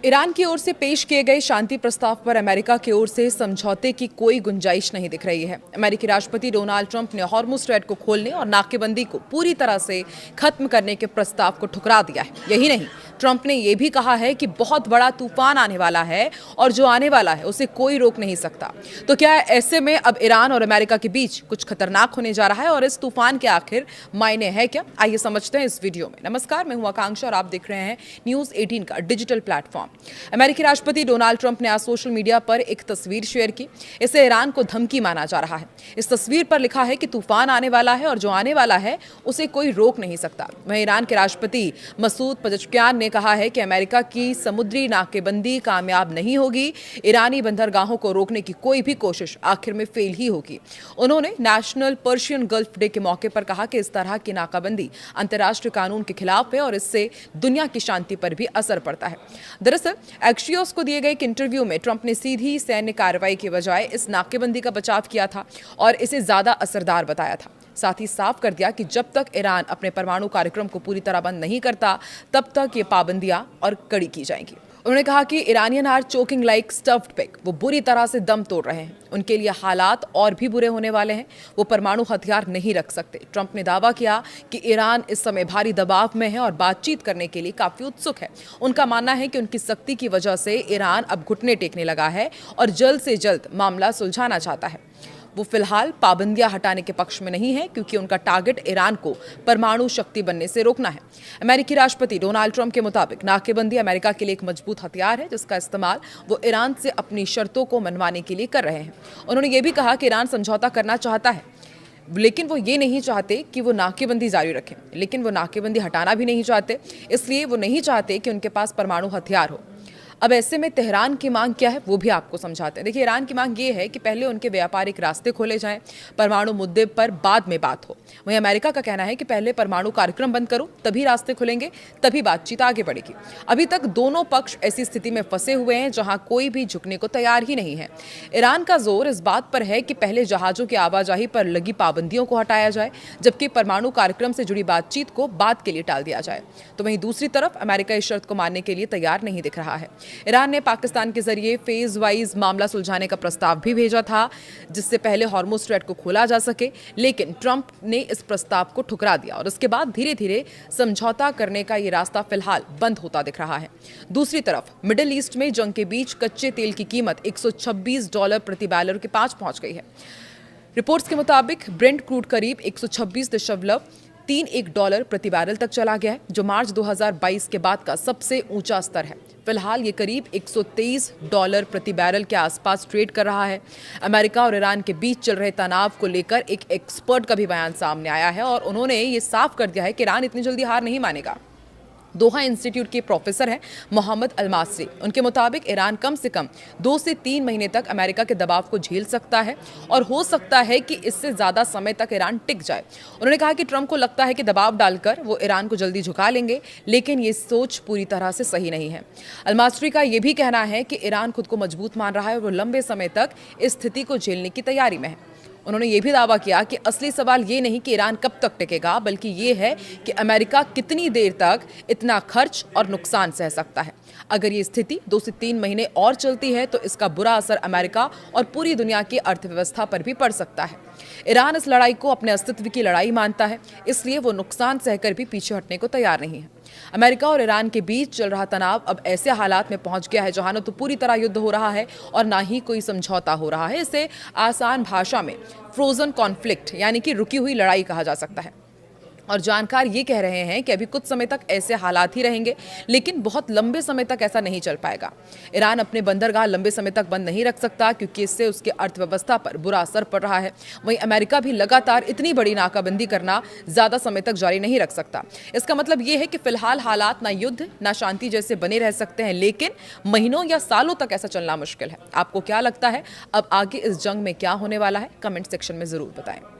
Iran की ओर से पेश किए गए शांति प्रस्ताव पर अमेरिका की ओर से समझौते की कोई गुंजाइश नहीं दिख रही है। अमेरिकी राष्ट्रपति डोनाल्ड ट्रंप ने हॉर्मुज़ स्ट्रेट को खोलने और नाकेबंदी को पूरी तरह से खत्म करने के प्रस्ताव को ठुकरा दिया है। यही नहीं, ट्रंप ने यह भी कहा है कि बहुत बड़ा तूफान आने वाला है और जो आने वाला है उसे कोई रोक नहीं सकता। तो क्या ऐसे में अब ईरान और अमेरिका के बीच कुछ खतरनाक होने जा रहा है और इस तूफान के आखिर मायने हैं क्या? आइए समझते हैं इस वीडियो में। नमस्कार, मैं हूं आकांक्षा और आप देख रहे हैं न्यूज़ 18 का डिजिटल प्लेटफॉर्म। अमेरिकी राष्ट्रपति डोनाल्ड ट्रंप ने आज सोशल मीडिया पर एक तस्वीर शेयर की। इसे ईरान को धमकी माना जा रहा है। इस तस्वीर पर लिखा है कि तूफान आने वाला है और जो आने वाला है उसे कोई रोक नहीं सकता। वहीं ईरान के राष्ट्रपति मसूद पज़ेश्कियान ने कहा है कि अमेरिका की समुद्री नाकेबंदी कामयाब नहीं होगी। ईरानी बंदरगाहों को रोकने की कोई भी कोशिश आखिर में फेल ही होगी। उन्होंने नेशनल पर्शियन गल्फ डे के मौके पर कहा कि इस तरह की नाकाबंदी अंतर्राष्ट्रीय कानून के खिलाफ है और इससे दुनिया की शांति पर भी असर पड़ता है। दरअसल एक्सियोस को दिए गए एक इंटरव्यू में ट्रंप ने सीधी सैन्य कार्रवाई के बजाय इस नाकेबंदी का बचाव किया था और इसे ज्यादा असरदार बताया था। साथ ही साफ कर दिया कि जब तक ईरान अपने परमाणु कार्यक्रम को पूरी तरह बंद नहीं करता तब तक ये पाबंदियां और कड़ी की जाएंगी। उन्होंने कहा कि Iranian are choking like stuffed pig, वो बुरी तरह से दम तोड़ रहे हैं। उनके लिए हालात और भी बुरे होने वाले हैं। वो परमाणु हथियार नहीं रख सकते। ट्रंप ने दावा किया कि ईरान इस समय भारी दबाव में है और बातचीत करने के लिए काफी उत्सुक है। उनका मानना है कि उनकी सख्ती की वजह से ईरान अब घुटने टेकने लगा है और जल्द से जल्द मामला सुलझाना चाहता है। वो फिलहाल पाबंदियां हटाने के पक्ष में नहीं है क्योंकि उनका टारगेट ईरान को परमाणु शक्ति बनने से रोकना है। अमेरिकी राष्ट्रपति डोनाल्ड ट्रंप के मुताबिक नाकेबंदी अमेरिका के लिए एक मजबूत हथियार है जिसका इस्तेमाल वो ईरान से अपनी शर्तों को मनवाने के लिए कर रहे हैं। उन्होंने ये भी कहा कि ईरान समझौता करना चाहता है लेकिन वो ये नहीं चाहते कि वो नाकेबंदी जारी रखें, लेकिन वो नाकेबंदी हटाना भी नहीं चाहते, इसलिए वो नहीं चाहते कि उनके पास परमाणु हथियार हो। अब ऐसे में तेहरान की मांग क्या है वो भी आपको समझाते हैं। देखिए, ईरान की मांग ये है कि पहले उनके व्यापारिक रास्ते खोले जाएं, परमाणु मुद्दे पर बाद में बात हो। वहीं अमेरिका का कहना है कि पहले परमाणु कार्यक्रम बंद करो, तभी रास्ते खुलेंगे, तभी बातचीत आगे बढ़ेगी। अभी तक दोनों पक्ष ऐसी स्थिति में फंसे हुए हैं जहां कोई भी झुकने को तैयार ही नहीं है। ईरान का जोर इस बात पर है कि पहले जहाजों की आवाजाही पर लगी पाबंदियों को हटाया जाए, जबकि परमाणु कार्यक्रम से जुड़ी बातचीत को बाद के लिए टाल दिया जाए। तो वहीं दूसरी तरफ अमेरिका इस शर्त को मानने के लिए तैयार नहीं दिख रहा है। ईरान ने पाकिस्तान के जरिए फेज वाइज मामला सुलझाने का प्रस्ताव भी भेजा था जिससे पहले हॉर्मुज़ स्ट्रेट को खोला जा सके, लेकिन ट्रंप ने इस प्रस्ताव को ठुकरा दिया और उसके बाद धीरे धीरे समझौता करने का ये रास्ता फिलहाल बंद होता दिख रहा है। दूसरी तरफ मिडिल ईस्ट में जंग के बीच कच्चे तेल की कीमत $126 प्रति बैरल के पास पहुंच गई है। रिपोर्ट्स के मुताबिक ब्रेंट क्रूड करीब $126.31 प्रति बैरल तक चला गया है, जो मार्च 2022 के बाद का सबसे ऊंचा स्तर है। फिलहाल ये करीब $123 प्रति बैरल के आसपास ट्रेड कर रहा है। अमेरिका और ईरान के बीच चल रहे तनाव को लेकर एक एक्सपर्ट का भी बयान सामने आया है और उन्होंने ये साफ कर दिया है कि ईरान इतनी जल्दी हार नहीं मानेगा। दोहा इंस्टीट्यूट के प्रोफेसर हैं मोहम्मद अलमासरी। उनके मुताबिक ईरान कम से कम 2 से 3 महीने तक अमेरिका के दबाव को झेल सकता है और हो सकता है कि इससे ज़्यादा समय तक ईरान टिक जाए। उन्होंने कहा कि ट्रंप को लगता है कि दबाव डालकर वो ईरान को जल्दी झुका लेंगे, लेकिन ये सोच पूरी तरह से सही नहीं है। अलमासरी का ये भी कहना है कि ईरान खुद को मजबूत मान रहा है और वो लंबे समय तक इस स्थिति को झेलने की तैयारी में है। उन्होंने ये भी दावा किया कि असली सवाल ये नहीं कि ईरान कब तक टिकेगा, बल्कि ये है कि अमेरिका कितनी देर तक इतना खर्च और नुकसान सह सकता है। अगर ये स्थिति 2 से 3 महीने और चलती है तो इसका बुरा असर अमेरिका और पूरी दुनिया की अर्थव्यवस्था पर भी पड़ सकता है। ईरान इस लड़ाई को अपने अस्तित्व की लड़ाई मानता है, इसलिए वो नुकसान सहकर भी पीछे हटने को तैयार नहीं है। अमेरिका और ईरान के बीच चल रहा तनाव अब ऐसे हालात में पहुंच गया है जहां न तो पूरी तरह युद्ध हो रहा है और ना ही कोई समझौता हो रहा है। इसे आसान भाषा में फ्रोजन कॉन्फ्लिक्ट यानी कि रुकी हुई लड़ाई कहा जा सकता है। और जानकार ये कह रहे हैं कि अभी कुछ समय तक ऐसे हालात ही रहेंगे, लेकिन बहुत लंबे समय तक ऐसा नहीं चल पाएगा। ईरान अपने बंदरगाह लंबे समय तक बंद नहीं रख सकता क्योंकि इससे उसकी अर्थव्यवस्था पर बुरा असर पड़ रहा है। वहीं अमेरिका भी लगातार इतनी बड़ी नाकाबंदी करना ज़्यादा समय तक जारी नहीं रख सकता। इसका मतलब ये है कि फिलहाल हालात ना युद्ध ना शांति जैसे बने रह सकते हैं, लेकिन महीनों या सालों तक ऐसा चलना मुश्किल है। आपको क्या लगता है अब आगे इस जंग में क्या होने वाला है? कमेंट सेक्शन में ज़रूर बताएं।